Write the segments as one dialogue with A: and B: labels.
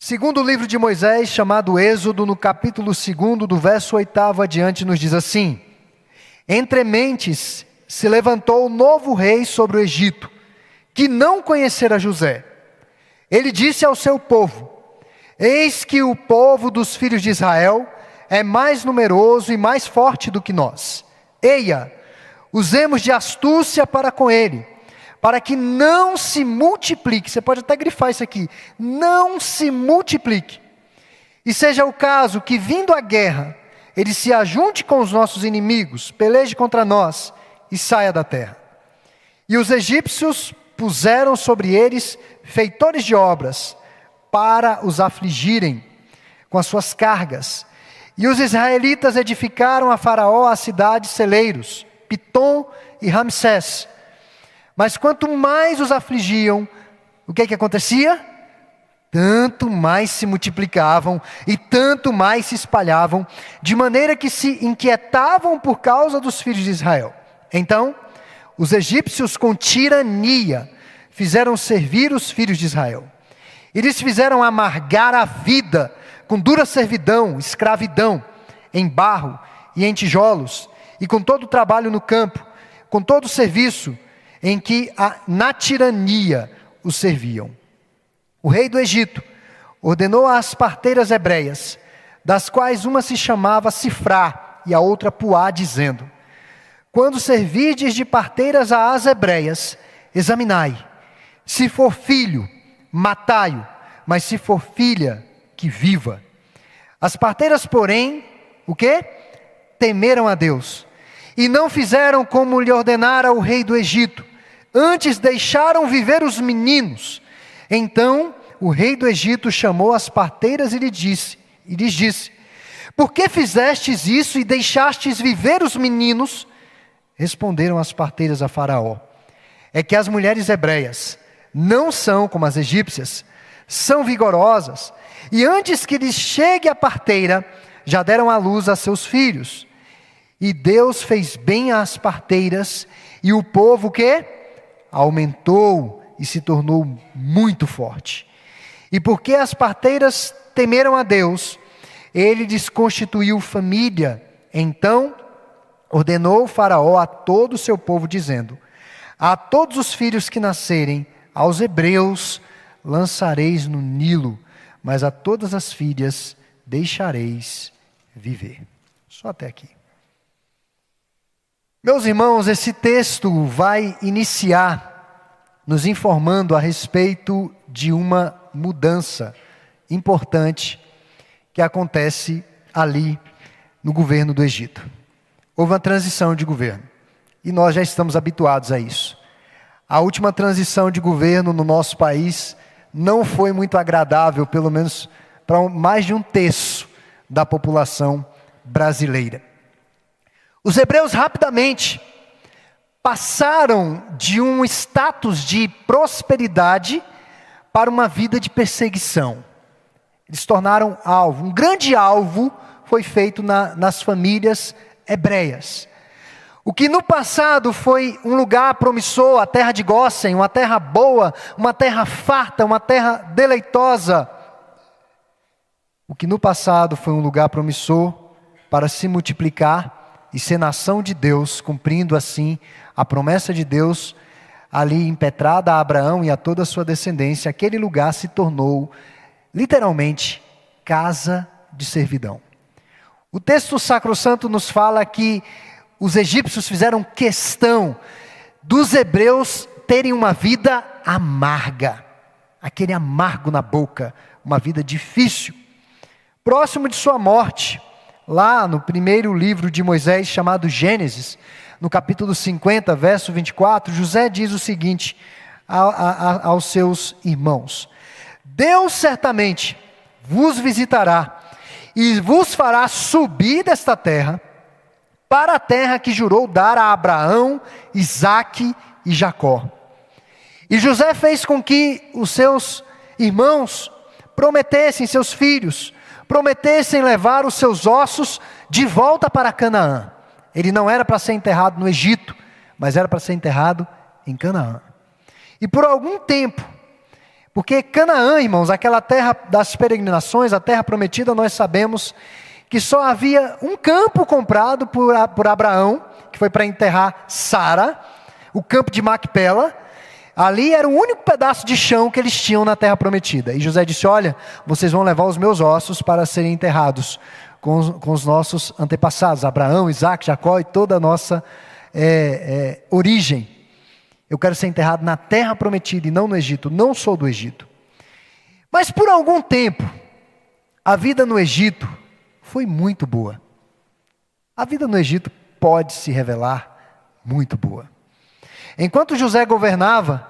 A: Segundo o livro de Moisés, chamado Êxodo, no capítulo 2, do verso 8 adiante, nos diz assim: Entre mentes se levantou um novo rei sobre o Egito, que não conhecera José. Ele disse ao seu povo: Eis que o povo dos filhos de Israel é mais numeroso e mais forte do que nós. Eia, usemos de astúcia para com ele, para que não se multiplique. Você pode até grifar isso aqui: não se multiplique. E seja o caso que, vindo a guerra, ele se ajunte com os nossos inimigos, peleje contra nós e saia da terra. E os egípcios puseram sobre eles feitores de obras, para os afligirem com as suas cargas. E os israelitas edificaram a Faraó as cidades celeiros, Pitom e Ramsés. Mas quanto mais os afligiam, o que acontecia? Tanto mais se multiplicavam e tanto mais se espalhavam, de maneira que se inquietavam por causa dos filhos de Israel. Então, os egípcios com tirania fizeram servir os filhos de Israel. Eles fizeram amargar a vida com dura servidão, escravidão, em barro e em tijolos, e com todo o trabalho no campo, com todo o serviço em que na tirania os serviam. O rei do Egito ordenou às parteiras hebreias, das quais uma se chamava Sifrá e a outra Puá, dizendo: Quando servirdes de parteiras às hebreias, examinai. Se for filho, matai-o, mas se for filha, que viva. As parteiras, porém, o quê? Temeram a Deus, e não fizeram como lhe ordenara o rei do Egito, antes deixaram viver os meninos. Então o rei do Egito chamou as parteiras e lhes disse: Por que fizestes isso e deixastes viver os meninos? Responderam as parteiras a Faraó: É que as mulheres hebreias não são como as egípcias, são vigorosas, e antes que lhes chegue a parteira, já deram à luz a seus filhos. E Deus fez bem às parteiras, e o povo que aumentou e se tornou muito forte. E porque as parteiras temeram a Deus, ele lhes constituiu família. Então ordenou o Faraó a todo o seu povo, dizendo: A todos os filhos que nascerem aos hebreus lançareis no Nilo, mas a todas as filhas deixareis viver. Só até aqui. Meus irmãos, esse texto vai iniciar nos informando a respeito de uma mudança importante que acontece ali no governo do Egito. Houve uma transição de governo e nós já estamos habituados a isso. A última transição de governo no nosso país não foi muito agradável, pelo menos para mais de um terço da população brasileira. Os hebreus rapidamente passaram de um status de prosperidade para uma vida de perseguição. Eles se tornaram alvo. Um grande alvo foi feito nas famílias hebreias. O que no passado foi um lugar promissor, a terra de Gósen, uma terra boa, uma terra farta, uma terra deleitosa. O que no passado foi um lugar promissor para se multiplicar e ser nação de Deus, cumprindo assim a promessa de Deus ali impetrada a Abraão e a toda a sua descendência. Aquele lugar se tornou literalmente casa de servidão. O texto sacrossanto nos fala que os egípcios fizeram questão dos hebreus terem uma vida amarga, aquele amargo na boca, uma vida difícil. Próximo de sua morte, lá no primeiro livro de Moisés, chamado Gênesis, no capítulo 50, verso 24, José diz o seguinte aos seus irmãos: Deus certamente vos visitará e vos fará subir desta terra para a terra que jurou dar a Abraão, Isaque e Jacó. E José fez com que os seus irmãos prometessem, seus filhos, prometessem levar os seus ossos de volta para Canaã. Ele não era para ser enterrado no Egito, mas era para ser enterrado em Canaã. E por algum tempo, Porque Canaã, irmãos, aquela terra das peregrinações, a terra prometida, nós sabemos que só havia um campo comprado por Abraão, que foi para enterrar Sara, o campo de Macpela. Ali era o único pedaço de chão que eles tinham na terra prometida. E José disse: olha, vocês vão levar os meus ossos para serem enterrados com os nossos antepassados, Abraão, Isaac, Jacó e toda a nossa origem. Eu quero ser enterrado na terra prometida e não no Egito. Não sou do Egito. Mas por algum tempo, a vida no Egito foi muito boa. A vida no Egito pode se revelar muito boa. Enquanto José governava,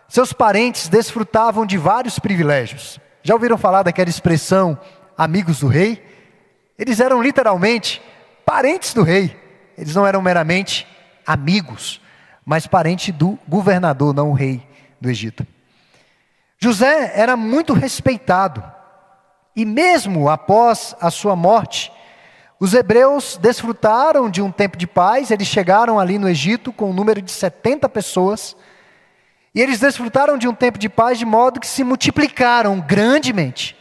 A: seus parentes desfrutavam de vários privilégios. Já ouviram falar daquela expressão, amigos do rei? Eles eram literalmente parentes do rei. Eles não eram meramente amigos, mas parentes do governador, não o rei do Egito. José era muito respeitado. E mesmo após a sua morte, os hebreus desfrutaram de um tempo de paz. Eles chegaram ali no Egito com um número de 70 pessoas. E eles desfrutaram de um tempo de paz de modo que se multiplicaram grandemente.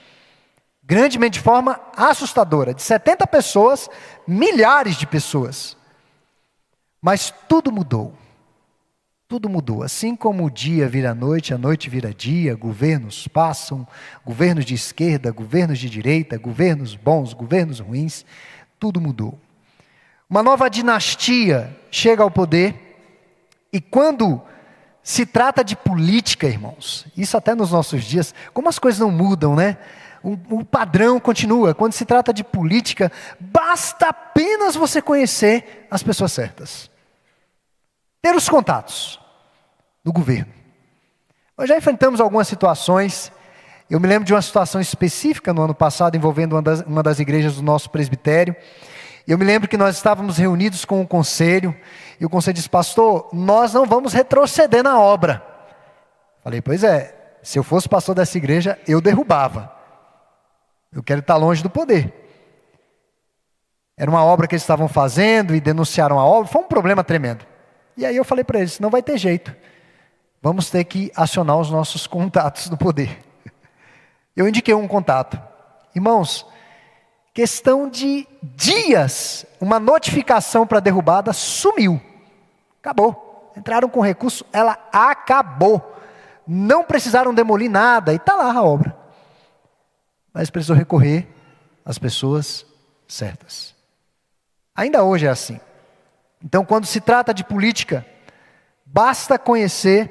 A: Grandemente, de forma assustadora. De 70 pessoas, milhares de pessoas. Mas tudo mudou. Tudo mudou. Assim como o dia vira noite, a noite vira dia, governos passam, governos de esquerda, governos de direita, governos bons, governos ruins, tudo mudou. Uma nova dinastia chega ao poder, e quando se trata de política, irmãos, isso até nos nossos dias, como as coisas não mudam, né? O padrão continua. Quando se trata de política, basta apenas você conhecer as pessoas certas. Ter os contatos do governo. Nós já enfrentamos algumas situações. Eu me lembro de uma situação específica no ano passado, envolvendo uma das igrejas do nosso presbitério. Eu me lembro que nós estávamos reunidos com o conselho, e o conselho disse: pastor, nós não vamos retroceder na obra. Falei: pois é, se eu fosse pastor dessa igreja, eu derrubava. Eu quero estar longe do poder. Era uma obra que eles estavam fazendo e denunciaram a obra, foi um problema tremendo. E aí eu falei para eles: não vai ter jeito, vamos ter que acionar os nossos contatos do poder. Eu indiquei um contato. Irmãos, questão de dias, uma notificação para derrubada sumiu. Acabou. Entraram com recurso, ela acabou. Não precisaram demolir nada, e está lá a obra. Mas precisou recorrer às pessoas certas. Ainda hoje é assim. Então, quando se trata de política, basta conhecer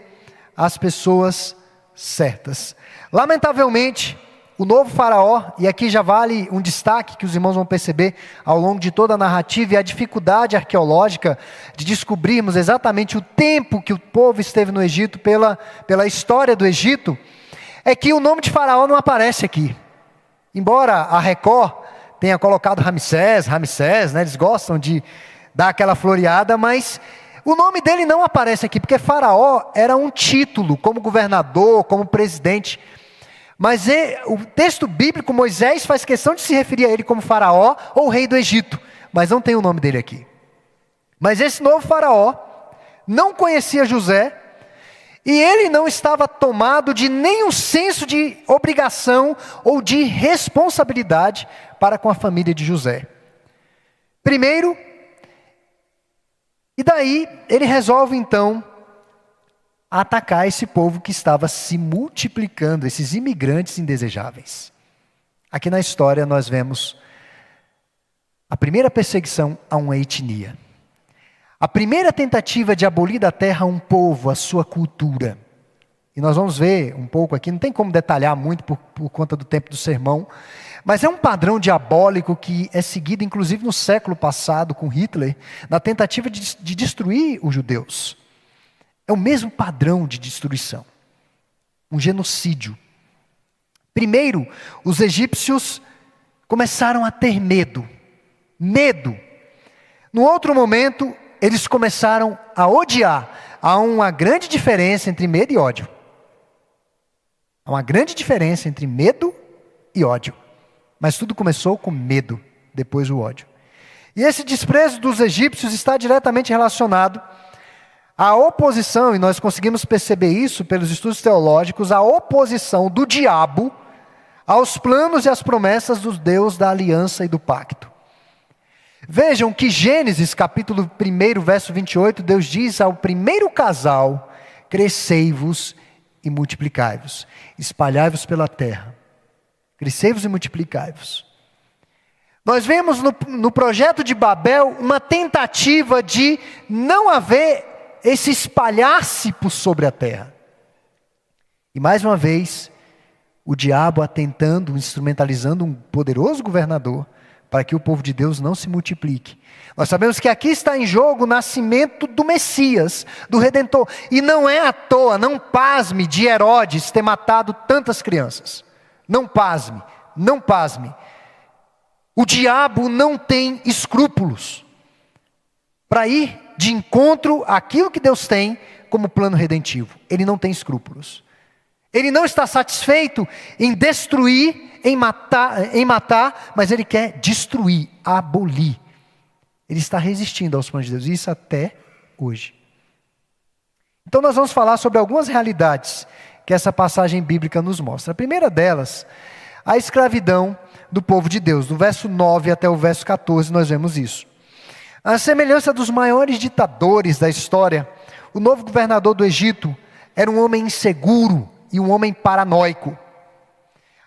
A: as pessoas certas. Lamentavelmente, o novo faraó, e aqui já vale um destaque que os irmãos vão perceber ao longo de toda a narrativa, e a dificuldade arqueológica de descobrirmos exatamente o tempo que o povo esteve no Egito, pela história do Egito, é que o nome de faraó não aparece aqui. Embora a Record tenha colocado Ramsés, né, eles gostam de dar aquela floreada, mas o nome dele não aparece aqui, porque faraó era um título, como governador, como presidente. Mas o texto bíblico, Moisés faz questão de se referir a ele como faraó ou rei do Egito, mas não tem o nome dele aqui. Mas esse novo faraó não conhecia José, e ele não estava tomado de nenhum senso de obrigação ou de responsabilidade para com a família de José. Primeiro, e daí ele resolve então atacar esse povo que estava se multiplicando, esses imigrantes indesejáveis. Aqui na história nós vemos a primeira perseguição a uma etnia. A primeira tentativa de abolir da terra um povo, a sua cultura. E nós vamos ver um pouco aqui, não tem como detalhar muito por conta do tempo do sermão, mas é um padrão diabólico que é seguido inclusive no século passado com Hitler, na tentativa de destruir os judeus. É o mesmo padrão de destruição. Um genocídio. Primeiro, os egípcios começaram a ter medo. Medo. No outro momento, eles começaram a odiar. Há uma grande diferença entre medo e ódio. Há uma grande diferença entre medo e ódio. Mas tudo começou com medo, depois o ódio. E esse desprezo dos egípcios está diretamente relacionado A oposição, e nós conseguimos perceber isso pelos estudos teológicos, a oposição do diabo aos planos e às promessas do Deus da aliança e do pacto. Vejam que Gênesis capítulo 1, verso 28, Deus diz ao primeiro casal: crescei-vos e multiplicai-vos, espalhai-vos pela terra, crescei-vos e multiplicai-vos. Nós vemos no projeto de Babel uma tentativa de não haver esse espalhar-se por sobre a terra. E mais uma vez, o diabo atentando, instrumentalizando um poderoso governador para que o povo de Deus não se multiplique. Nós sabemos que aqui está em jogo o nascimento do Messias, do Redentor. E não é à toa, não pasme de Herodes ter matado tantas crianças. Não pasme, não pasme. O diabo não tem escrúpulos para ir de encontro àquilo que Deus tem como plano redentivo. Ele não tem escrúpulos. Ele não está satisfeito em destruir, em matar, mas ele quer destruir, abolir. Ele está resistindo aos planos de Deus, isso até hoje. Então nós vamos falar sobre algumas realidades que essa passagem bíblica nos mostra. A primeira delas, a escravidão do povo de Deus. Do verso 9 até o verso 14 nós vemos isso. A semelhança dos maiores ditadores da história, o novo governador do Egito era um homem inseguro e um homem paranoico.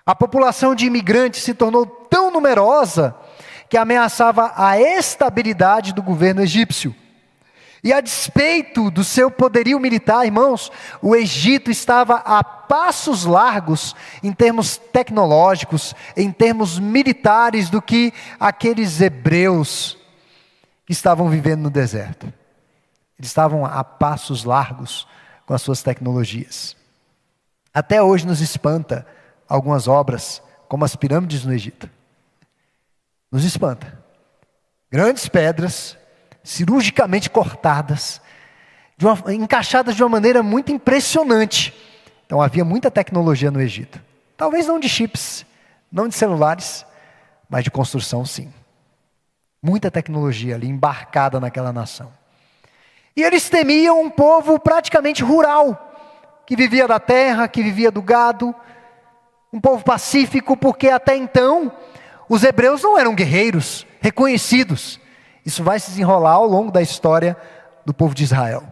A: A população de imigrantes se tornou tão numerosa que ameaçava a estabilidade do governo egípcio. E a despeito do seu poderio militar, irmãos, o Egito estava a passos largos em termos tecnológicos, em termos militares, do que aqueles hebreus que estavam vivendo no deserto. Eles estavam a passos largos com as suas tecnologias. Até hoje nos espanta algumas obras, como as pirâmides no Egito. Nos espanta. Grandes pedras, cirurgicamente cortadas, encaixadas de uma maneira muito impressionante. Então havia muita tecnologia no Egito. Talvez não de chips, não de celulares, mas de construção sim. Muita tecnologia ali embarcada naquela nação. E eles temiam um povo praticamente rural, que vivia da terra, que vivia do gado, um povo pacífico, porque até então os hebreus não eram guerreiros reconhecidos. Isso vai se desenrolar ao longo da história do povo de Israel.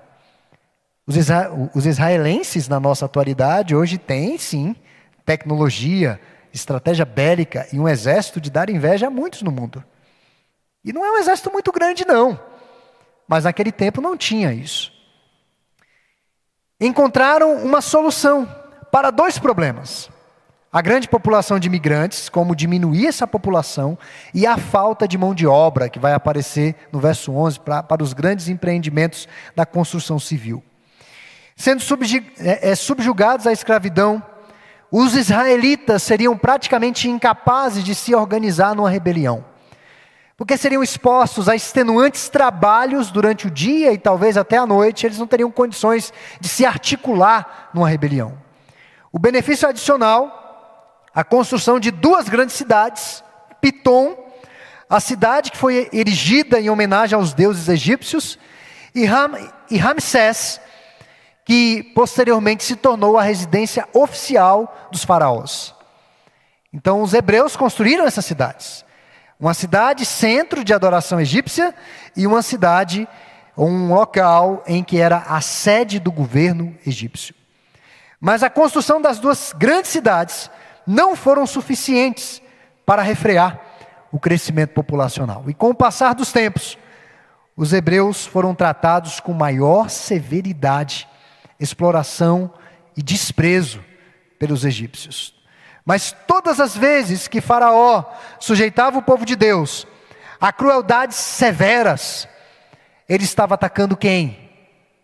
A: Os israelenses na nossa atualidade hoje têm sim tecnologia, estratégia bélica e um exército de dar inveja a muitos no mundo. E não é um exército muito grande não, mas naquele tempo não tinha isso. Encontraram uma solução para dois problemas: a grande população de imigrantes, como diminuir essa população, e a falta de mão de obra, que vai aparecer no verso 11, para os grandes empreendimentos da construção civil. Sendo subjugados à escravidão, os israelitas seriam praticamente incapazes de se organizar numa rebelião, porque seriam expostos a extenuantes trabalhos durante o dia e talvez até a noite. Eles não teriam condições de se articular numa rebelião. O benefício adicional: a construção de duas grandes cidades, Pitom, a cidade que foi erigida em homenagem aos deuses egípcios, e Ramsés, que posteriormente se tornou a residência oficial dos faraós. Então os hebreus construíram essas cidades. Uma cidade centro de adoração egípcia e uma cidade, um local em que era a sede do governo egípcio. Mas a construção das duas grandes cidades não foram suficientes para refrear o crescimento populacional. E com o passar dos tempos, os hebreus foram tratados com maior severidade, exploração e desprezo pelos egípcios. Mas todas as vezes que Faraó sujeitava o povo de Deus a crueldades severas, ele estava atacando quem?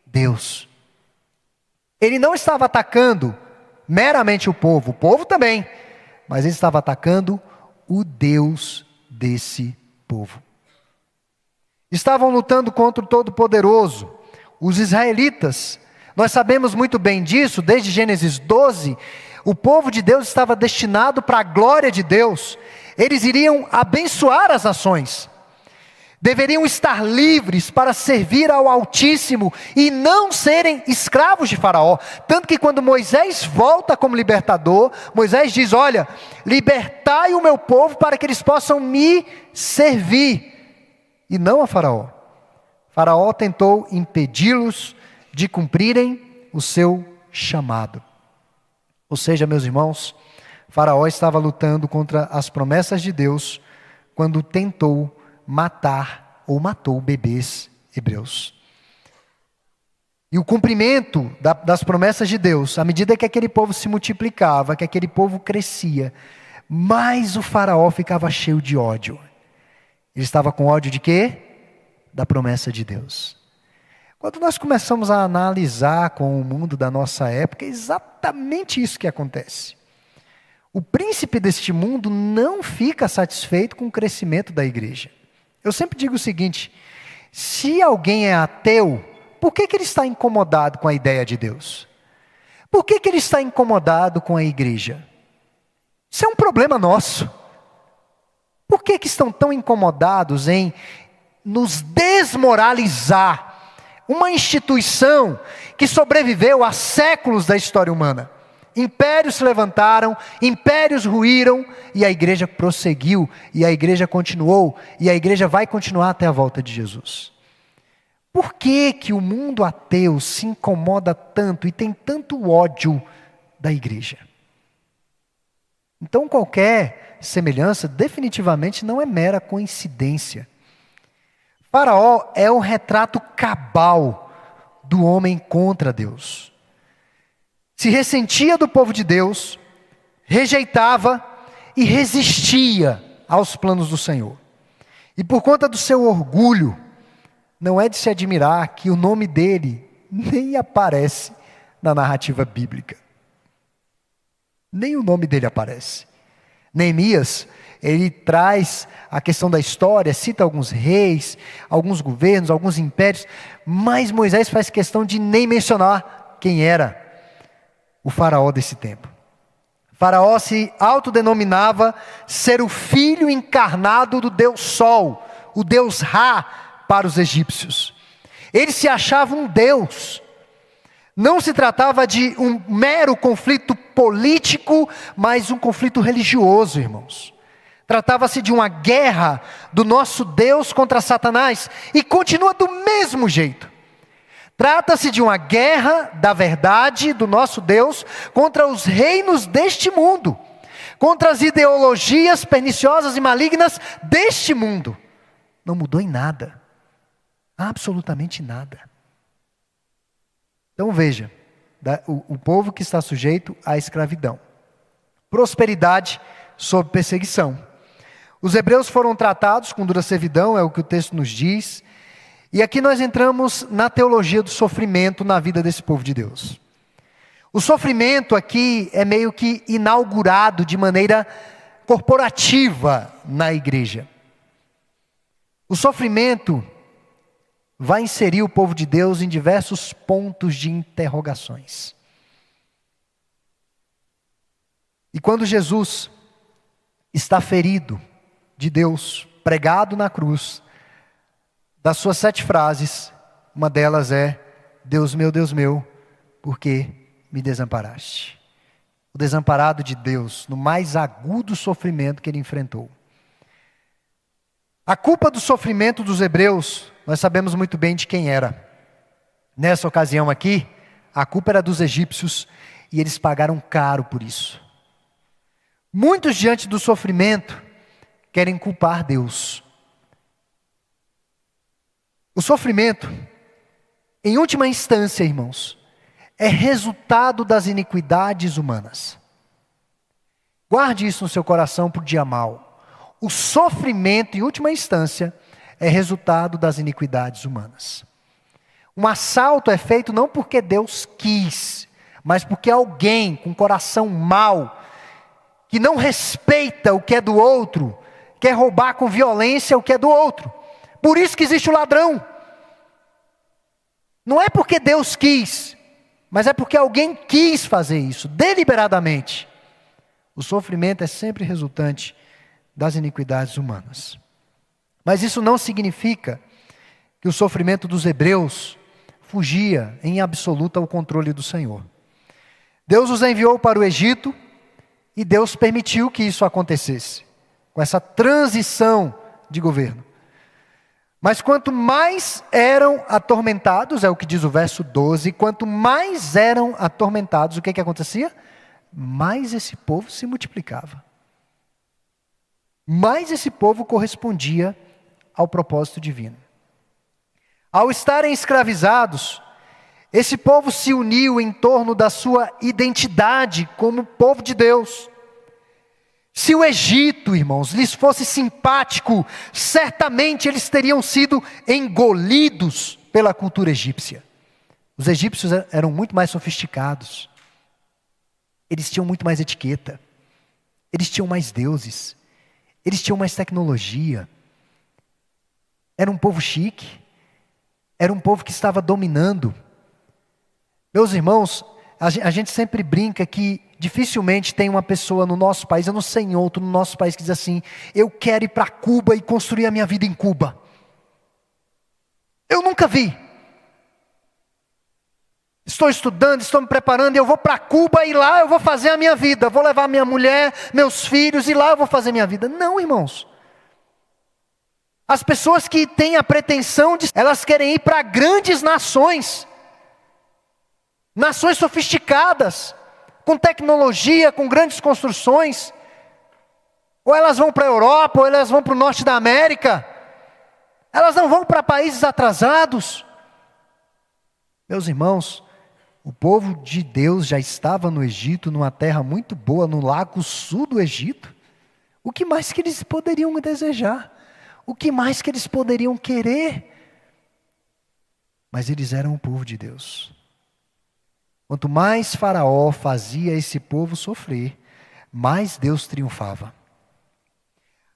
A: Deus. Ele não estava atacando meramente o povo também, mas ele estava atacando o Deus desse povo. Estavam lutando contra o Todo-Poderoso, os israelitas. Nós sabemos muito bem disso, desde Gênesis 12, o povo de Deus estava destinado para a glória de Deus. Eles iriam abençoar as nações. Deveriam estar livres para servir ao Altíssimo e não serem escravos de Faraó. Tanto que quando Moisés volta como libertador, Moisés diz: olha, libertai o meu povo para que eles possam me servir, e não a Faraó. Faraó tentou impedi-los de cumprirem o seu chamado. Ou seja, meus irmãos, Faraó estava lutando contra as promessas de Deus quando tentou matar ou matou bebês hebreus. E o cumprimento das promessas de Deus, à medida que aquele povo se multiplicava, que aquele povo crescia, mais o Faraó ficava cheio de ódio. Ele estava com ódio de quê? Da promessa de Deus. Quando nós começamos a analisar com o mundo da nossa época, é exatamente isso que acontece. O príncipe deste mundo não fica satisfeito com o crescimento da igreja. Eu sempre digo o seguinte: se alguém é ateu, por que ele está incomodado com a ideia de Deus? Por que ele está incomodado com a igreja? Isso é um problema nosso. Por que estão tão incomodados em nos desmoralizar uma instituição que sobreviveu a séculos da história humana? Impérios se levantaram, impérios ruíram, e a igreja prosseguiu, e a igreja continuou, e a igreja vai continuar até a volta de Jesus. Por que o mundo ateu se incomoda tanto e tem tanto ódio da igreja? Então qualquer semelhança definitivamente não é mera coincidência. Faraó é o retrato cabal do homem contra Deus. Se ressentia do povo de Deus, rejeitava e resistia aos planos do Senhor. E por conta do seu orgulho, não é de se admirar que o nome dele nem aparece na narrativa bíblica. Nem o nome dele aparece. Neemias, ele traz a questão da história, cita alguns reis, alguns governos, alguns impérios, mas Moisés faz questão de nem mencionar quem era o faraó desse tempo. Faraó se autodenominava ser o filho encarnado do Deus Sol, o Deus Ra para os egípcios. Ele se achava um Deus. Não se tratava de um mero conflito político, mas um conflito religioso, irmãos. Tratava-se de uma guerra do nosso Deus contra Satanás, e continua do mesmo jeito. Trata-se de uma guerra da verdade do nosso Deus contra os reinos deste mundo, contra as ideologias perniciosas e malignas deste mundo. Não mudou em nada, absolutamente nada. Então veja, o povo que está sujeito à escravidão, prosperidade sob perseguição. Os hebreus foram tratados com dura servidão, é o que o texto nos diz. E aqui nós entramos na teologia do sofrimento na vida desse povo de Deus. O sofrimento aqui é meio que inaugurado de maneira corporativa na igreja. O sofrimento vai inserir o povo de Deus em diversos pontos de interrogações. E quando Jesus está ferido de Deus, pregado na cruz, das suas 7 frases, uma delas é: Deus meu, por que me desamparaste? O desamparado de Deus, no mais agudo sofrimento que ele enfrentou. A culpa do sofrimento dos hebreus, nós sabemos muito bem de quem era. Nessa ocasião aqui, a culpa era dos egípcios, e eles pagaram caro por isso. Muitos, diante do sofrimento, querem culpar Deus. O sofrimento, em última instância, irmãos, é resultado das iniquidades humanas. Guarde isso no seu coração para o dia mau. O sofrimento, em última instância, é resultado das iniquidades humanas. Um assalto é feito não porque Deus quis, mas porque alguém com coração mau, que não respeita o que é do outro, quer roubar com violência o que é do outro. Por isso que existe o ladrão. Não é porque Deus quis, mas é porque alguém quis fazer isso, deliberadamente. O sofrimento é sempre resultante das iniquidades humanas. Mas isso não significa que o sofrimento dos hebreus fugia em absoluto ao controle do Senhor. Deus os enviou para o Egito e Deus permitiu que isso acontecesse, com essa transição de governo. Mas quanto mais eram atormentados, é o que diz o verso 12, quanto mais eram atormentados, o que acontecia? Mais esse povo se multiplicava. Mais esse povo correspondia ao propósito divino. Ao estarem escravizados, esse povo se uniu em torno da sua identidade como povo de Deus. Se o Egito, irmãos, lhes fosse simpático, certamente eles teriam sido engolidos pela cultura egípcia. Os egípcios eram muito mais sofisticados. Eles tinham muito mais etiqueta. Eles tinham mais deuses. Eles tinham mais tecnologia. Era um povo chique. Era um povo que estava dominando. Meus irmãos, a gente sempre brinca que dificilmente tem uma pessoa no nosso país, eu não sei em outro no nosso país, que diz assim: eu quero ir para Cuba e construir a minha vida em Cuba. Eu nunca vi. Estou estudando, estou me preparando, e eu vou para Cuba e lá eu vou fazer a minha vida. Vou levar minha mulher, meus filhos e lá eu vou fazer a minha vida. Não, irmãos. As pessoas que têm a pretensão de, elas querem ir para grandes nações. Nações sofisticadas, com tecnologia, com grandes construções. Ou elas vão para a Europa, ou elas vão para o norte da América. Elas não vão para países atrasados. Meus irmãos, o povo de Deus já estava no Egito, numa terra muito boa, no lago sul do Egito. O que mais que eles poderiam desejar? O que mais que eles poderiam querer? Mas eles eram o povo de Deus. Quanto mais Faraó fazia esse povo sofrer, mais Deus triunfava.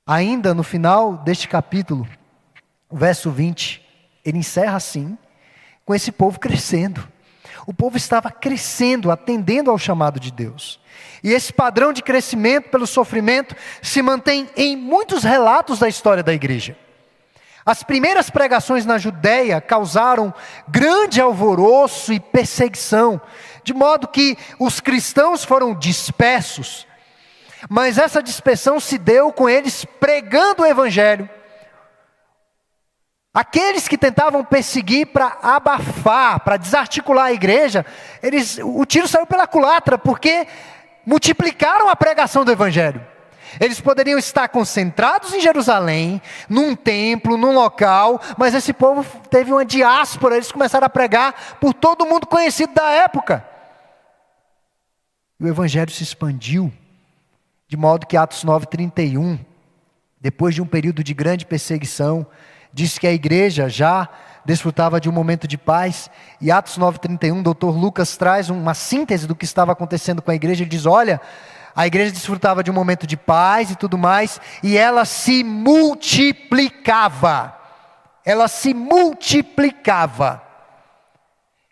A: Ainda no final deste capítulo, o verso 20, ele encerra assim, com esse povo crescendo. O povo estava crescendo, atendendo ao chamado de Deus. E esse padrão de crescimento pelo sofrimento se mantém em muitos relatos da história da igreja. As primeiras pregações na Judéia causaram grande alvoroço e perseguição, de modo que os cristãos foram dispersos. Mas essa dispersão se deu com eles pregando o evangelho. Aqueles que tentavam perseguir para abafar, para desarticular a igreja, o tiro saiu pela culatra, porque multiplicaram a pregação do evangelho. Eles poderiam estar concentrados em Jerusalém, num templo, num local, mas esse povo teve uma diáspora, eles começaram a pregar por todo mundo conhecido da época. E o evangelho se expandiu, de modo que Atos 9:31, depois de um período de grande perseguição, diz que a igreja já desfrutava de um momento de paz. E Atos 9:31, o doutor Lucas traz uma síntese do que estava acontecendo com a igreja. Ele diz: olha, a igreja desfrutava de um momento de paz e tudo mais, e ela se multiplicava. Ela se multiplicava.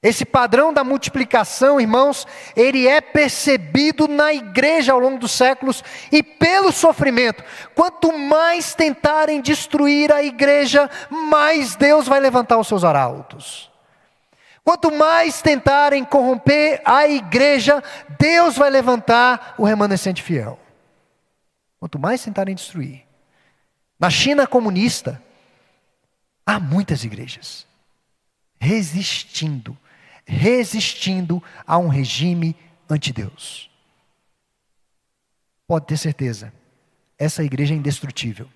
A: Esse padrão da multiplicação, irmãos, ele é percebido na igreja ao longo dos séculos e pelo sofrimento. Quanto mais tentarem destruir a igreja, mais Deus vai levantar os seus arautos. Quanto mais tentarem corromper a igreja, Deus vai levantar o remanescente fiel. Quanto mais tentarem destruir. Na China comunista, há muitas igrejas resistindo a um regime anti-Deus. Pode ter certeza, essa igreja é indestrutível.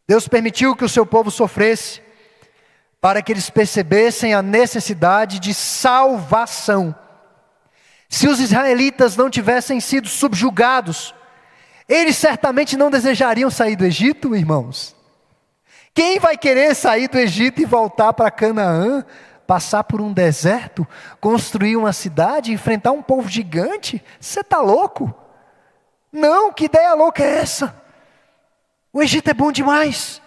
A: Deus permitiu que o seu povo sofresse, para que eles percebessem a necessidade de salvação. Se os israelitas não tivessem sido subjugados, eles certamente não desejariam sair do Egito, irmãos. Quem vai querer sair do Egito e voltar para Canaã, passar por um deserto, construir uma cidade, enfrentar um povo gigante? Você está louco? Não, que ideia louca é essa? O Egito é bom demais.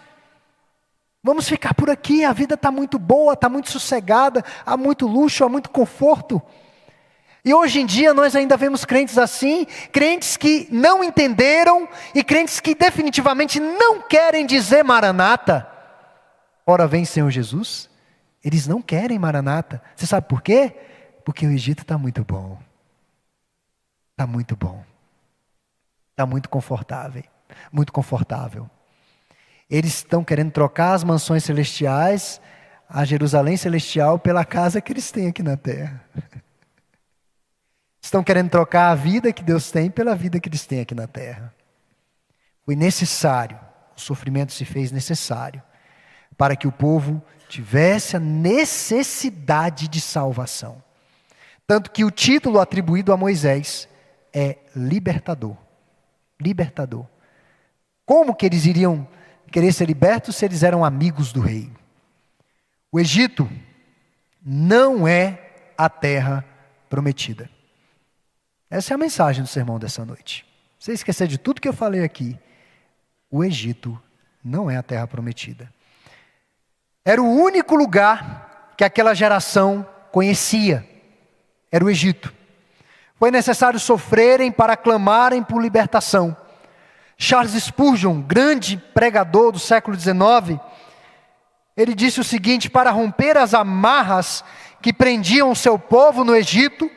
A: Vamos ficar por aqui, a vida está muito boa, está muito sossegada, há muito luxo, há muito conforto. E hoje em dia nós ainda vemos crentes assim, crentes que não entenderam e crentes que definitivamente não querem dizer Maranata. Ora vem Senhor Jesus. Eles não querem Maranata. Você sabe por quê? Porque o Egito está muito bom. Está muito bom. Está muito confortável. Muito confortável. Eles estão querendo trocar as mansões celestiais, a Jerusalém celestial, pela casa que eles têm aqui na terra. Estão querendo trocar a vida que Deus tem pela vida que eles têm aqui na terra. Foi necessário, o sofrimento se fez necessário, para que o povo tivesse a necessidade de salvação. Tanto que o título atribuído a Moisés é libertador. Libertador. Como que eles iriam querer ser libertos se eles eram amigos do rei? O Egito não é a terra prometida. Essa é a mensagem do sermão dessa noite. Você esquecer de tudo que eu falei aqui, o Egito não é a terra prometida. Era o único lugar que aquela geração conhecia. Era o Egito. Foi necessário sofrerem para clamarem por libertação. Charles Spurgeon, grande pregador do século XIX, ele disse o seguinte: para romper as amarras que prendiam o seu povo no Egito,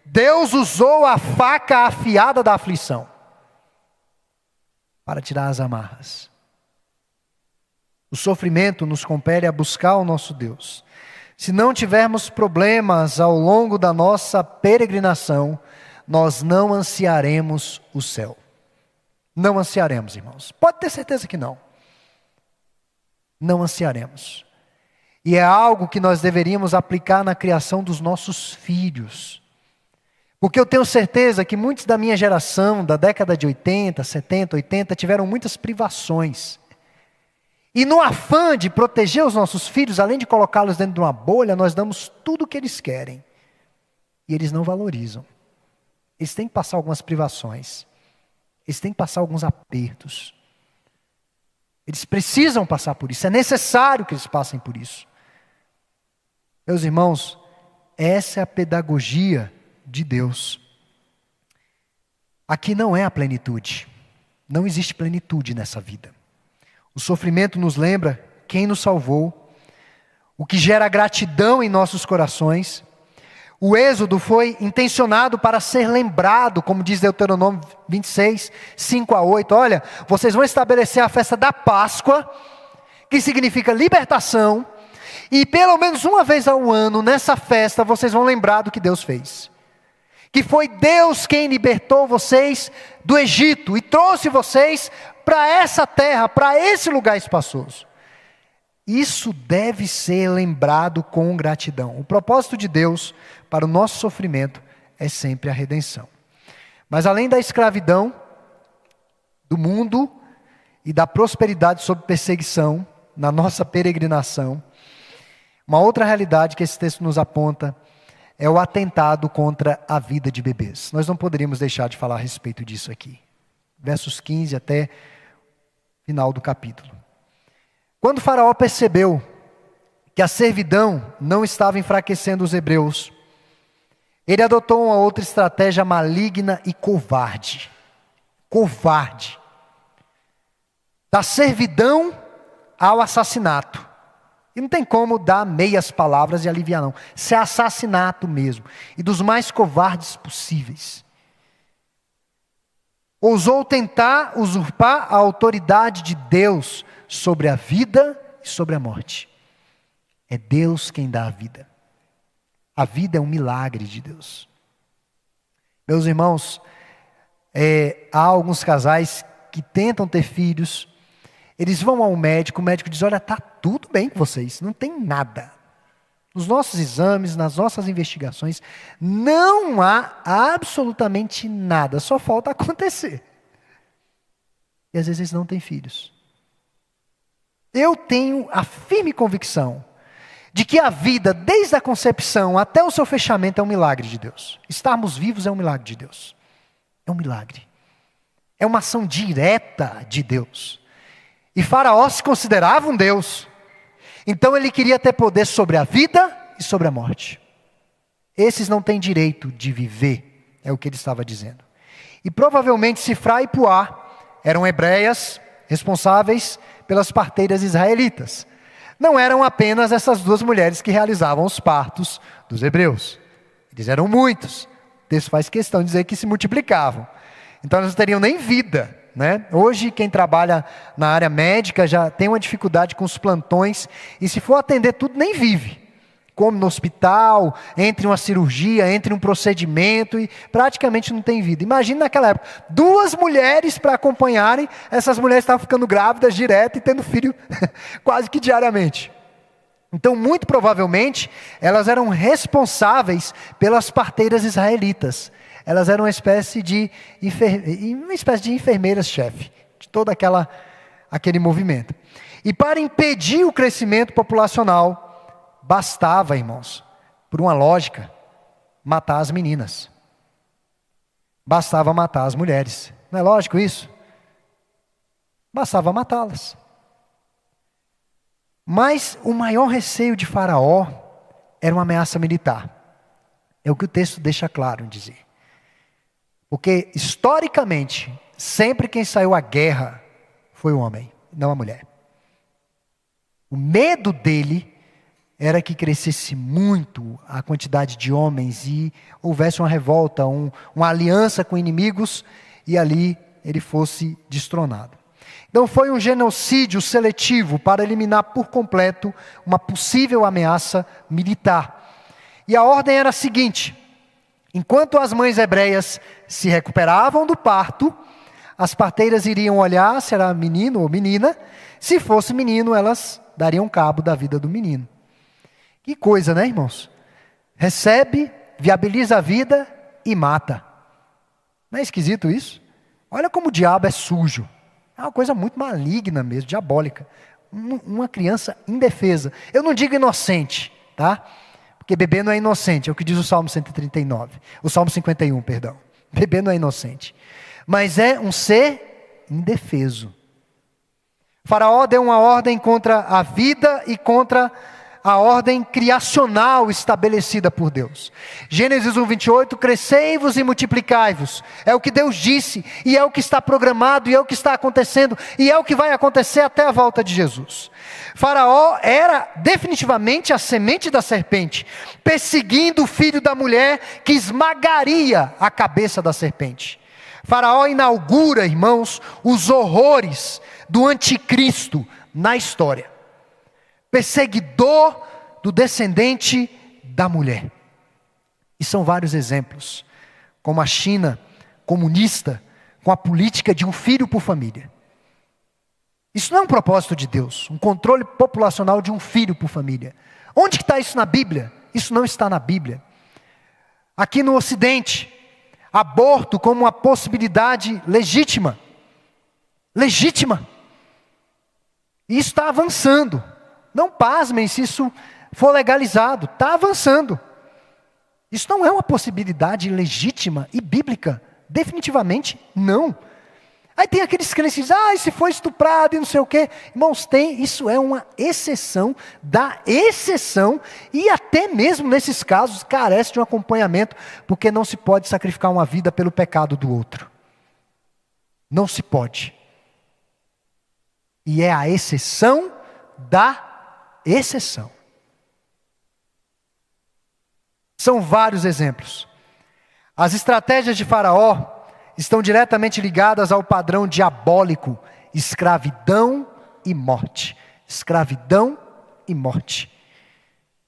A: Deus usou a faca afiada da aflição para tirar as amarras. O sofrimento nos compele a buscar o nosso Deus. Se não tivermos problemas ao longo da nossa peregrinação, nós não ansiaremos o céu. Não ansiaremos, irmãos. Pode ter certeza que não. Não ansiaremos. E é algo que nós deveríamos aplicar na criação dos nossos filhos. Porque eu tenho certeza que muitos da minha geração, da década de 80, 70, 80, tiveram muitas privações. E no afã de proteger os nossos filhos, além de colocá-los dentro de uma bolha, nós damos tudo o que eles querem. E eles não valorizam. Eles têm que passar algumas privações. Eles têm que passar alguns apertos. Eles precisam passar por isso. É necessário que eles passem por isso. Meus irmãos, essa é a pedagogia de Deus. Aqui não é a plenitude. Não existe plenitude nessa vida. O sofrimento nos lembra quem nos salvou, o que gera gratidão em nossos corações. O êxodo foi intencionado para ser lembrado, como diz Deuteronômio 26, 5 a 8. Olha, vocês vão estabelecer a festa da Páscoa, que significa libertação, e pelo menos uma vez ao ano, nessa festa, vocês vão lembrar do que Deus fez. Que foi Deus quem libertou vocês do Egito e trouxe vocês para essa terra, para esse lugar espaçoso. Isso deve ser lembrado com gratidão. O propósito de Deus para o nosso sofrimento é sempre a redenção. Mas além da escravidão, do mundo e da prosperidade sob perseguição, na nossa peregrinação, uma outra realidade que esse texto nos aponta é o atentado contra a vida de bebês. Nós não poderíamos deixar de falar a respeito disso aqui. Versos 15 até final do capítulo. Quando Faraó percebeu que a servidão não estava enfraquecendo os hebreus, ele adotou uma outra estratégia maligna e covarde. Covarde. Da servidão ao assassinato. E não tem como dar meias palavras e aliviar não. Isso é assassinato mesmo. E dos mais covardes possíveis. Ousou tentar usurpar a autoridade de Deus sobre a vida e sobre a morte. É Deus quem dá a vida. A vida é um milagre de Deus. Meus irmãos, há alguns casais que tentam ter filhos, eles vão ao médico, o médico diz: olha, está tudo bem com vocês, não tem nada. Nos nossos exames, nas nossas investigações, não há absolutamente nada, só falta acontecer. E às vezes eles não têm filhos. Eu tenho a firme convicção de que a vida, desde a concepção até o seu fechamento, é um milagre de Deus. Estarmos vivos é um milagre de Deus. É um milagre. É uma ação direta de Deus. E Faraó se considerava um Deus. Então ele queria ter poder sobre a vida e sobre a morte. esses não têm direito de viver, é o que ele estava dizendo. E provavelmente Sifrá e Puá eram hebreias responsáveis pelas parteiras israelitas. Não eram apenas essas duas mulheres que realizavam os partos dos hebreus. Eles eram muitos. O texto faz questão de dizer que se multiplicavam. Então elas não teriam nem vida, né? Hoje quem trabalha na área médica já tem uma dificuldade com os plantões. E se for atender tudo, nem vive. Come no hospital, entre uma cirurgia, entre um procedimento e praticamente não tem vida. Imagina naquela época, 2 mulheres para acompanharem, essas mulheres estavam ficando grávidas direto e tendo filho quase que diariamente. Então, muito provavelmente, elas eram responsáveis pelas parteiras israelitas. Elas eram uma espécie de enfermeiras-chefe de todo aquele movimento. E para impedir o crescimento populacional, bastava, irmãos, por uma lógica, matar as meninas. Bastava matar as mulheres. Não é lógico isso? Bastava matá-las. Mas o maior receio de Faraó era uma ameaça militar. É o que o texto deixa claro em dizer. Porque, historicamente, sempre quem saiu à guerra foi o homem, não a mulher. O medo dele era que crescesse muito a quantidade de homens e houvesse uma revolta, uma aliança com inimigos e ali ele fosse destronado. Então foi um genocídio seletivo para eliminar por completo uma possível ameaça militar. E a ordem era a seguinte: enquanto as mães hebreias se recuperavam do parto, as parteiras iriam olhar se era menino ou menina. Se fosse menino, elas dariam cabo da vida do menino. Que coisa, né, irmãos? Recebe, viabiliza a vida e mata. Não é esquisito isso? Olha como o diabo é sujo. É uma coisa muito maligna mesmo, diabólica. Uma criança indefesa. Eu não digo inocente, tá? Porque bebê não é inocente, é o que diz o Salmo 139. O Salmo 51, perdão. Bebê não é inocente. Mas é um ser indefeso. Faraó deu uma ordem contra a vida e contra a ordem criacional estabelecida por Deus. Gênesis 1:28, crescei-vos e multiplicai-vos. É o que Deus disse, e é o que está programado, e é o que está acontecendo, e é o que vai acontecer até a volta de Jesus. Faraó era definitivamente a semente da serpente, perseguindo o filho da mulher que esmagaria a cabeça da serpente. Faraó inaugura, irmãos, os horrores do anticristo na história. Perseguidor do descendente da mulher. E são vários exemplos, como a China comunista, com a política de um filho por família. Isso não é um propósito de Deus, um controle populacional de um filho por família. Onde que está isso na Bíblia? Isso não está na Bíblia. Aqui no Ocidente, aborto como uma possibilidade legítima. Legítima. E isso está avançando. Não pasmem se isso for legalizado. Está avançando. Isso não é uma possibilidade legítima e bíblica. Definitivamente não. Aí tem aqueles crentes que dizem, se foi estuprado e não sei o quê. Irmãos, isso é uma exceção da exceção. E até mesmo nesses casos carece de um acompanhamento. Porque não se pode sacrificar uma vida pelo pecado do outro. Não se pode. E é a exceção da exceção. São vários exemplos. As estratégias de Faraó estão diretamente ligadas ao padrão diabólico: escravidão e morte. Escravidão e morte.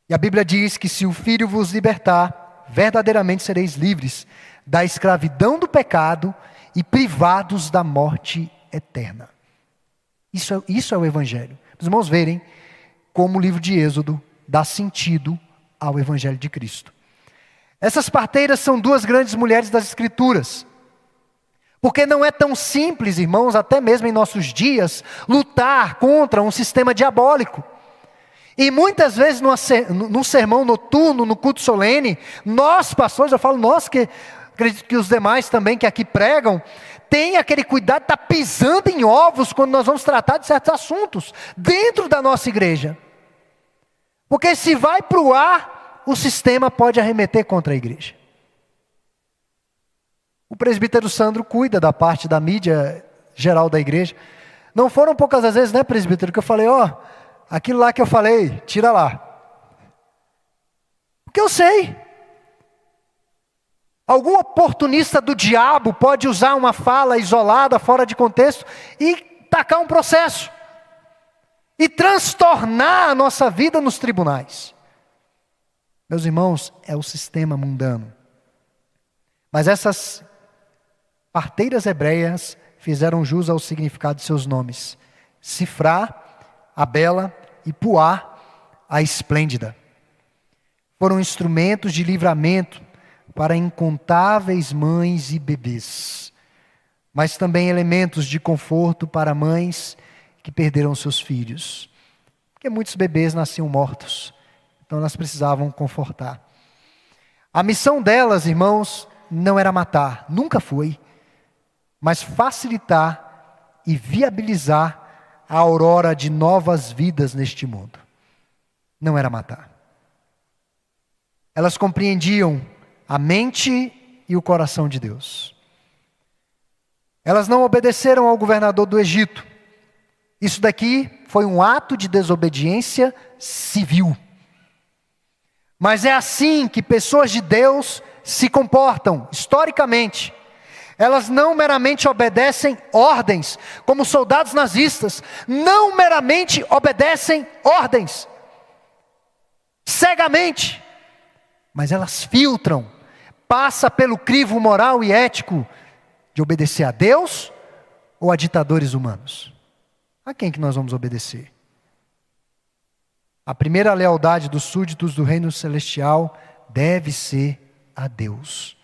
A: E a Bíblia diz que se o Filho vos libertar, verdadeiramente sereis livres da escravidão do pecado e privados da morte eterna. Isso é o Evangelho. Os irmãos verem como o livro de Êxodo dá sentido ao Evangelho de Cristo. Essas parteiras são 2 grandes mulheres das Escrituras. Porque não é tão simples, irmãos, até mesmo em nossos dias, lutar contra um sistema diabólico. E muitas vezes num sermão noturno, no culto solene, nós pastores, eu falo nós, que acredito que os demais também que aqui pregam, tem aquele cuidado de estar pisando em ovos quando nós vamos tratar de certos assuntos dentro da nossa igreja. Porque se vai para o ar, o sistema pode arremeter contra a igreja. O presbítero Sandro cuida da parte da mídia geral da igreja. Não foram poucas as vezes, né, presbítero, que eu falei, aquilo lá que eu falei, tira lá. Porque eu sei. Algum oportunista do diabo pode usar uma fala isolada, fora de contexto, e tacar um processo. E transtornar a nossa vida nos tribunais. Meus irmãos, é o sistema mundano. Mas essas parteiras hebreias fizeram jus ao significado de seus nomes. Sifrá, a bela, e Puá, a esplêndida. Foram instrumentos de livramento para incontáveis mães e bebês, mas também elementos de conforto para mães que perderam seus filhos, porque muitos bebês nasciam mortos, então elas precisavam confortar. A missão delas, irmãos, não era matar, nunca foi, mas facilitar e viabilizar a aurora de novas vidas neste mundo. Não era matar. Elas compreendiam a mente e o coração de Deus. Elas não obedeceram ao governador do Egito. Isso daqui foi um ato de desobediência civil. Mas é assim que pessoas de Deus se comportam, historicamente. Elas não meramente obedecem ordens, como soldados nazistas, não meramente obedecem ordens, cegamente, mas elas filtram, passa pelo crivo moral e ético de obedecer a Deus ou a ditadores humanos. A quem que nós vamos obedecer? A primeira lealdade dos súditos do reino celestial deve ser a Deus.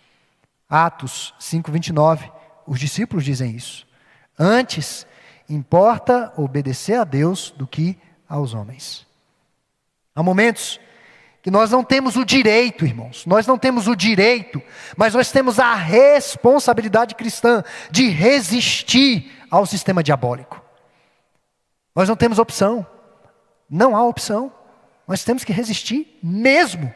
A: Atos 5:29, os discípulos dizem isso. Antes, importa obedecer a Deus do que aos homens. Há momentos que nós não temos o direito, irmãos, nós não temos o direito, mas nós temos a responsabilidade cristã de resistir ao sistema diabólico. Nós não temos opção, não há opção, nós temos que resistir mesmo.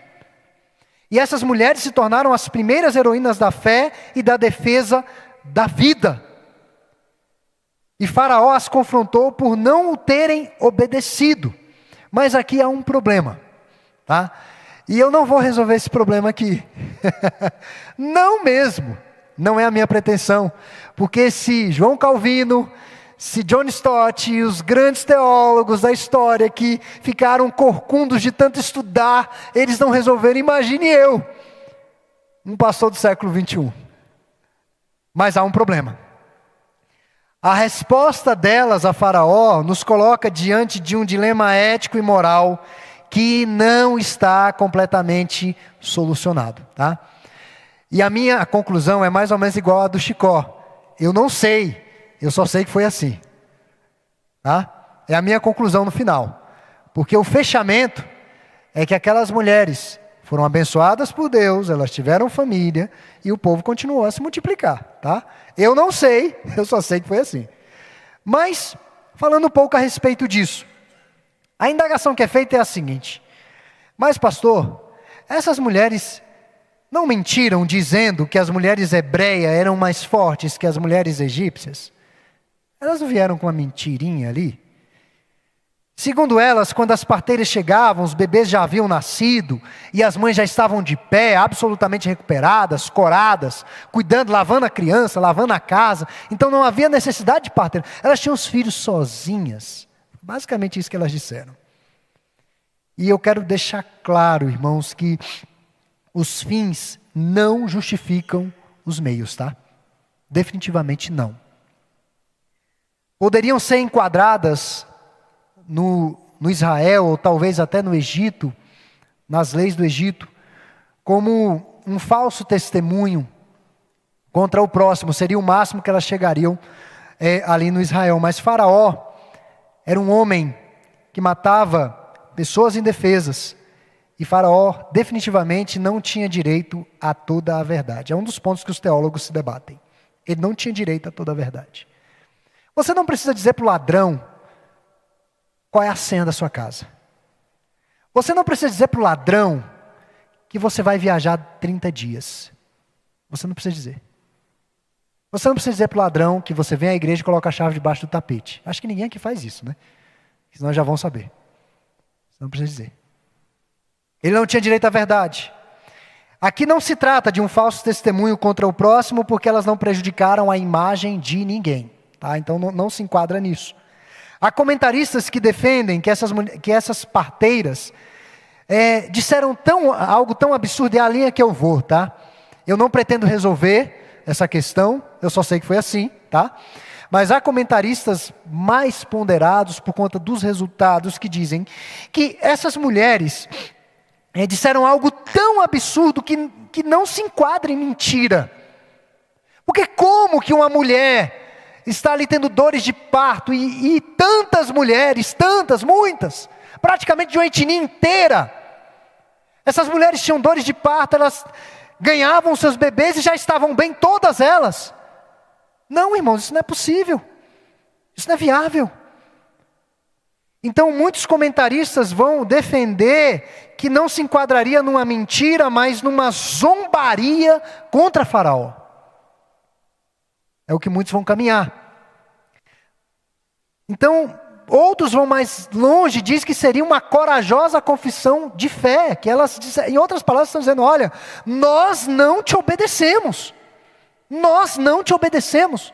A: E essas mulheres se tornaram as primeiras heroínas da fé e da defesa da vida. E Faraó as confrontou por não o terem obedecido. Mas aqui há um problema, tá? E eu não vou resolver esse problema aqui. Não mesmo. Não é a minha pretensão. Porque se João Calvino, se John Stott e os grandes teólogos da história que ficaram corcundos de tanto estudar, eles não resolveram, imagine eu, um pastor do século 21. Mas há um problema. A resposta delas a Faraó nos coloca diante de um dilema ético e moral que não está completamente solucionado, tá? E a minha conclusão é mais ou menos igual à do Chicó. Eu não sei, eu só sei que foi assim, tá? É a minha conclusão no final. Porque o fechamento é que aquelas mulheres foram abençoadas por Deus, elas tiveram família e o povo continuou a se multiplicar, tá? Eu não sei, eu só sei que foi assim. Mas, falando um pouco a respeito disso, a indagação que é feita é a seguinte: mas pastor, essas mulheres não mentiram dizendo que as mulheres hebreias eram mais fortes que as mulheres egípcias? Elas não vieram com uma mentirinha ali? Segundo elas, quando as parteiras chegavam, os bebês já haviam nascido, e as mães já estavam de pé, absolutamente recuperadas, coradas, cuidando, lavando a criança, lavando a casa. Então não havia necessidade de parteira. Elas tinham os filhos sozinhas. Basicamente isso que elas disseram. E eu quero deixar claro, irmãos, que os fins não justificam os meios, tá? Definitivamente não. Poderiam ser enquadradas no Israel, ou talvez até no Egito, nas leis do Egito, como um falso testemunho contra o próximo. Seria o máximo que elas chegariam ali no Israel. Mas Faraó era um homem que matava pessoas indefesas. E Faraó definitivamente não tinha direito a toda a verdade. É um dos pontos que os teólogos se debatem. Ele não tinha direito a toda a verdade. Você não precisa dizer para o ladrão qual é a senha da sua casa. Você não precisa dizer para o ladrão que você vai viajar 30 dias. Você não precisa dizer. Você não precisa dizer para o ladrão que você vem à igreja e coloca a chave debaixo do tapete. Acho que ninguém aqui faz isso, né? Senão já vão saber. Você não precisa dizer. Ele não tinha direito à verdade. Aqui não se trata de um falso testemunho contra o próximo, porque elas não prejudicaram a imagem de ninguém. Tá? Então não se enquadra nisso. Há comentaristas que defendem que essas parteiras disseram algo tão absurdo, é a linha que eu vou, tá? Eu não pretendo resolver essa questão, eu só sei que foi assim, tá? Mas há comentaristas mais ponderados por conta dos resultados que dizem que essas mulheres disseram algo tão absurdo que não se enquadra em mentira. Porque como que uma mulher está ali tendo dores de parto e tantas mulheres, muitas, praticamente de uma etnia inteira, essas mulheres tinham dores de parto, elas ganhavam seus bebês e já estavam bem, todas elas. Não, irmãos, isso não é possível. Isso não é viável. Então, muitos comentaristas vão defender que não se enquadraria numa mentira, mas numa zombaria contra Faraó. É o que muitos vão caminhar. Então, outros vão mais longe, diz que seria uma corajosa confissão de fé, que elas, em outras palavras, estão dizendo, olha, nós não te obedecemos. Nós não te obedecemos.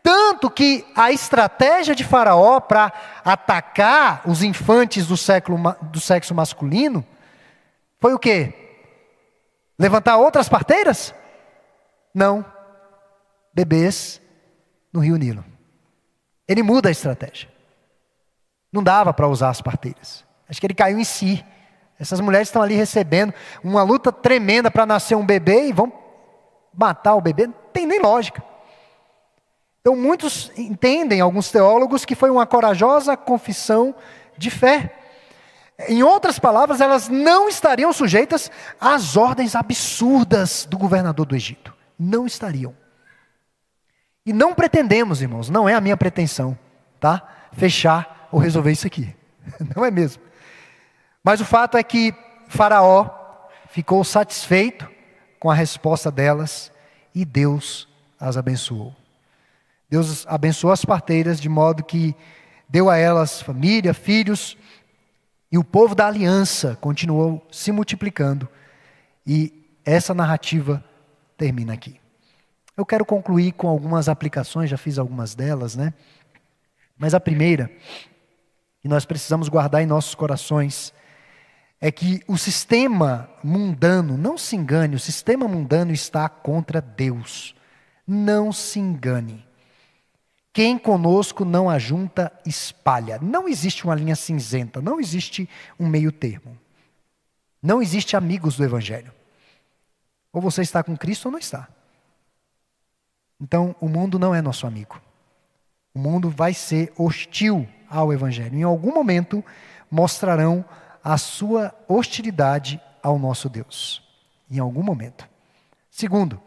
A: Tanto que a estratégia de Faraó para atacar os infantes do sexo masculino foi o quê? Levantar outras parteiras? Não. Bebês no Rio Nilo. Ele muda a estratégia. Não dava para usar as parteiras. Acho que ele caiu em si. Essas mulheres estão ali recebendo uma luta tremenda para nascer um bebê e vão matar o bebê. Não tem nem lógica. Então muitos entendem, alguns teólogos, que foi uma corajosa confissão de fé. Em outras palavras, elas não estariam sujeitas às ordens absurdas do governador do Egito. Não estariam. E não pretendemos, irmãos, não é a minha pretensão, tá? Fechar ou resolver isso aqui. Não é mesmo. Mas o fato é que Faraó ficou satisfeito com a resposta delas e Deus as abençoou. Deus abençoou as parteiras de modo que deu a elas família, filhos, e o povo da aliança continuou se multiplicando. E essa narrativa termina aqui. Eu quero concluir com algumas aplicações, já fiz algumas delas, né? Mas a primeira, que nós precisamos guardar em nossos corações, é que o sistema mundano, não se engane, o sistema mundano está contra Deus. Não se engane. Quem conosco não ajunta, espalha. Não existe uma linha cinzenta, não existe um meio termo. Não existe amigos do Evangelho. Ou você está com Cristo ou não está. Então, o mundo não é nosso amigo. O mundo vai ser hostil ao Evangelho. Em algum momento, mostrarão a sua hostilidade ao nosso Deus. Em algum momento. Segundo,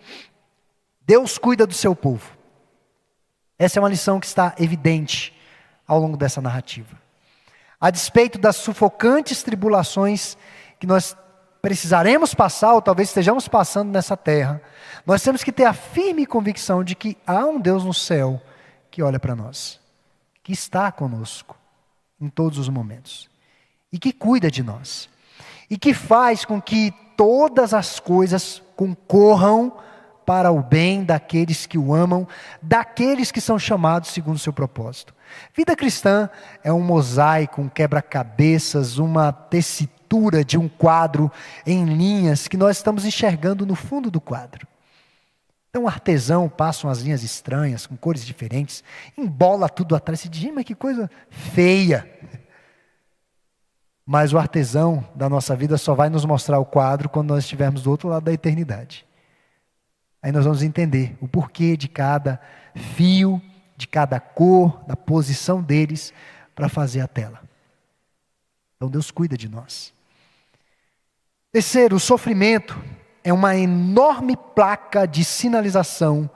A: Deus cuida do seu povo. Essa é uma lição que está evidente ao longo dessa narrativa. A despeito das sufocantes tribulações que nós precisaremos passar, ou talvez estejamos passando nessa terra, nós temos que ter a firme convicção de que há um Deus no céu que olha para nós, que está conosco em todos os momentos, e que cuida de nós, e que faz com que todas as coisas concorram para o bem daqueles que o amam, daqueles que são chamados segundo o seu propósito. Vida cristã é um mosaico, um quebra-cabeças, uma tessitura de um quadro em linhas que nós estamos enxergando no fundo do quadro. Então o artesão passa umas linhas estranhas, com cores diferentes, embola tudo atrás e diz, mas que coisa feia. Mas o artesão da nossa vida só vai nos mostrar o quadro quando nós estivermos do outro lado da eternidade. Aí nós vamos entender o porquê de cada fio, de cada cor, da posição deles para fazer a tela. Então Deus cuida de nós. Terceiro, o sofrimento é uma enorme placa de sinalização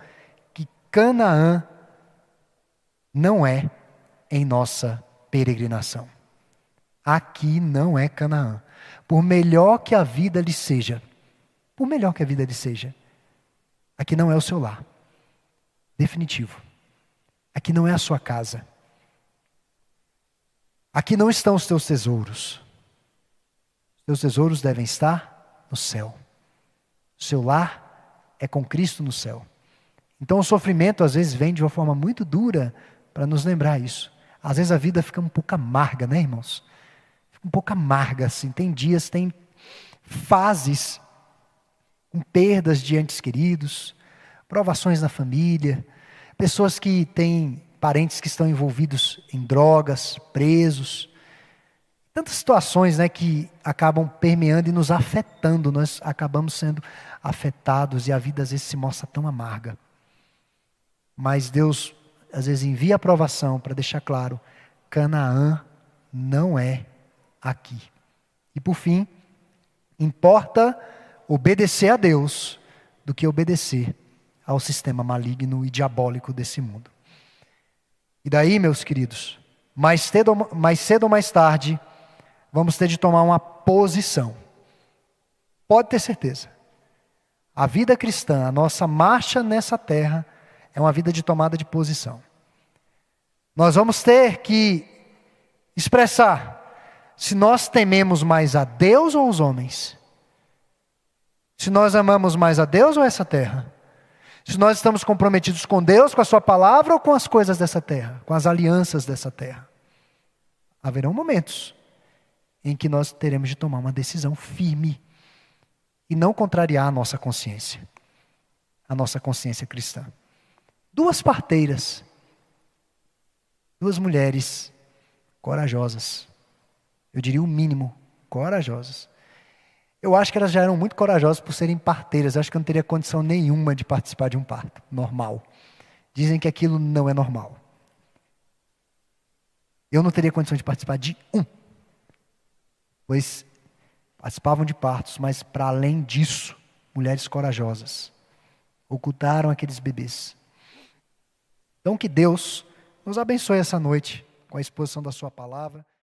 A: que Canaã não é em nossa peregrinação. Aqui não é Canaã. por melhor que a vida lhe seja, por melhor que a vida lhe seja, aqui não é o seu lar, definitivo. Aqui não é a sua casa. Aqui não estão os teus tesouros. Os teus tesouros devem estar no céu. O seu lar é com Cristo no céu. Então o sofrimento às vezes vem de uma forma muito dura para nos lembrar isso. Às vezes a vida fica um pouco amarga, né, irmãos? Fica um pouco amarga assim. Tem dias, tem fases com perdas de entes queridos, provações na família, pessoas que têm parentes que estão envolvidos em drogas, presos. Tantas situações, né, que acabam permeando e nos afetando. Nós acabamos sendo afetados e a vida às vezes se mostra tão amarga. Mas Deus às vezes envia a provação para deixar claro: Canaã não é aqui. E por fim, importa obedecer a Deus do que obedecer ao sistema maligno e diabólico desse mundo. E daí, meus queridos, mais cedo ou mais tarde, vamos ter de tomar uma posição. Pode ter certeza. A vida cristã, a nossa marcha nessa terra, é uma vida de tomada de posição. Nós vamos ter que expressar se nós tememos mais a Deus ou os homens. Se nós amamos mais a Deus ou essa terra. Se nós estamos comprometidos com Deus, com a sua palavra ou com as coisas dessa terra, com as alianças dessa terra. Haverão momentos em que nós teremos de tomar uma decisão firme e não contrariar a nossa consciência cristã. Duas parteiras, duas mulheres corajosas, eu diria o mínimo, corajosas. Eu acho que elas já eram muito corajosas por serem parteiras. Eu acho que eu não teria condição nenhuma de participar de um parto normal. Dizem que aquilo não é normal. Eu não teria condição de participar de um. Pois participavam de partos, mas para além disso, mulheres corajosas ocultaram aqueles bebês. Então que Deus nos abençoe essa noite com a exposição da sua palavra.